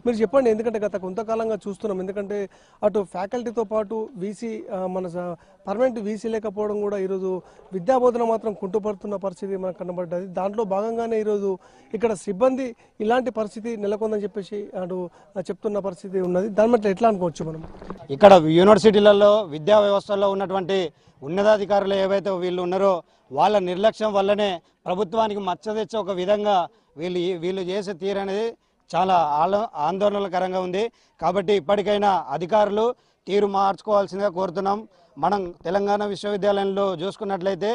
మీరు చెప్పండి, ఎందుకంటే గత కొంతకాలంగా చూస్తున్నాం, ఎందుకంటే అటు ఫ్యాకల్టీతో పాటు వీసీ మన పర్మనెంట్ వీసీ లేకపోవడం కూడా ఈరోజు విద్యాబోధన మాత్రం కుంటుపడుతున్న పరిస్థితి మనకు కనబడ్డది. దాంట్లో భాగంగానే ఈరోజు ఇక్కడ సిబ్బంది ఇలాంటి పరిస్థితి నెలకొందని చెప్పేసి అటు చెప్తున్న పరిస్థితి ఉన్నది. దాని బట్టి ఎట్లా అనుకోవచ్చు మనం? ఇక్కడ యూనివర్సిటీలలో విద్యా వ్యవస్థలో ఉన్నటువంటి ఉన్నతాధికారులు ఏవైతే వీళ్ళు ఉన్నారో వాళ్ళ నిర్లక్ష్యం వల్లనే ప్రభుత్వానికి మచ్చ తెచ్చే ఒక విధంగా వీళ్ళు చేసే తీరు అనేది చాలా ఆందోళనకరంగా ఉంది. కాబట్టి ఇప్పటికైనా అధికారులు తీరు మార్చుకోవాల్సిందిగా కోరుతున్నాం. మనం తెలంగాణ విశ్వవిద్యాలయంలో చూసుకున్నట్లయితే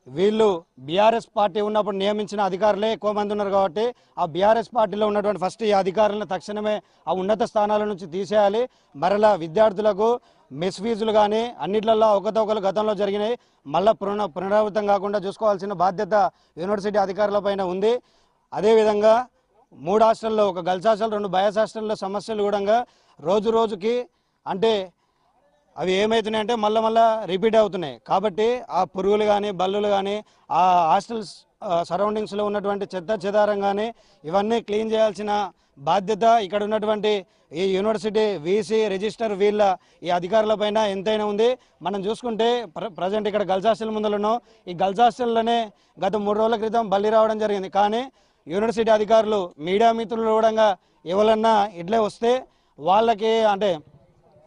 వీళ్ళు బీఆర్ఎస్ పార్టీ ఉన్నప్పుడు నియమించిన అధికారులే ఎక్కువ మంది ఉన్నారు. కాబట్టి ఆ బీఆర్ఎస్ పార్టీలో ఉన్నటువంటి ఫస్ట్ ఈ అధికారులను తక్షణమే ఆ ఉన్నత స్థానాల నుంచి తీసేయాలి. మరలా విద్యార్థులకు మెస్ ఫీజులు కానీ అన్నిట్లలో అవకతవకలు గతంలో జరిగినాయి, మళ్ళీ పునరావృతం కాకుండా చూసుకోవాల్సిన బాధ్యత యూనివర్సిటీ అధికారులపైన ఉంది. అదేవిధంగా 3 హాస్టల్లో, ఒక గర్ల్స్ హాస్టల్, 2 బాయ్స్ హాస్టల్లో సమస్యలు కూడా రోజు రోజుకి అంటే అవి ఏమవుతున్నాయంటే మళ్ళీ రిపీట్ అవుతున్నాయి. కాబట్టి ఆ పురుగులు కానీ బల్లులు కానీ ఆ హాస్టల్స్ సరౌండింగ్స్లో ఉన్నటువంటి చెత్త చెదారం కానీ ఇవన్నీ క్లీన్ చేయాల్సిన బాధ్యత ఇక్కడ ఉన్నటువంటి ఈ యూనివర్సిటీ వీసీ రిజిస్టర్ వీళ్ళ ఈ అధికారులపైన ఎంతైనా ఉంది. మనం చూసుకుంటే ప్రజెంట్ ఇక్కడ గర్ల్స్ హాస్టల్ ముందర ఉన్నాం. ఈ గర్ల్స్ హాస్టల్లోనే గత 3 రోజుల క్రితం బల్లి రావడం జరిగింది. కానీ యూనివర్సిటీ అధికారులు మీడియా మిత్రులు కూడా ఎవరన్నా ఇట్లే వస్తే వాళ్ళకి అంటే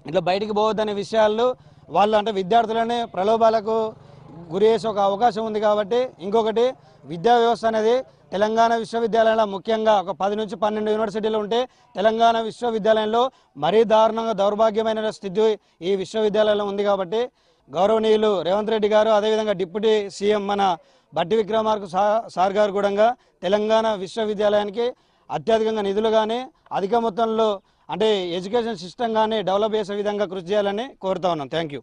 ఇట్లా బయటికి పోవద్దనే విషయాలు వాళ్ళు అంటే విద్యార్థులనే ప్రలోభాలకు గురి చేసే ఒక అవకాశం ఉంది. కాబట్టి ఇంకొకటి విద్యా వ్యవస్థ అనేది తెలంగాణ విశ్వవిద్యాలయంలో ముఖ్యంగా ఒక 10 నుంచి 12 యూనివర్సిటీలు ఉంటే తెలంగాణ విశ్వవిద్యాలయంలో మరీ దారుణంగా దౌర్భాగ్యమైన స్థితి ఈ విశ్వవిద్యాలయంలో ఉంది. కాబట్టి గౌరవనీయులు రేవంత్ రెడ్డి గారు, అదేవిధంగా డిప్యూటీ సీఎం మన బట్టి విక్రమార్క సార్ గారు కూడా తెలంగాణ విశ్వవిద్యాలయానికి అత్యధికంగా నిధులు కానీ అధిక మొత్తంలో అంటే ఎడ్యుకేషన్ సిస్టమ్ కానీ డెవలప్ చేసే విధంగా కృషి చేయాలని కోరుతా ఉన్నాం. Thank you.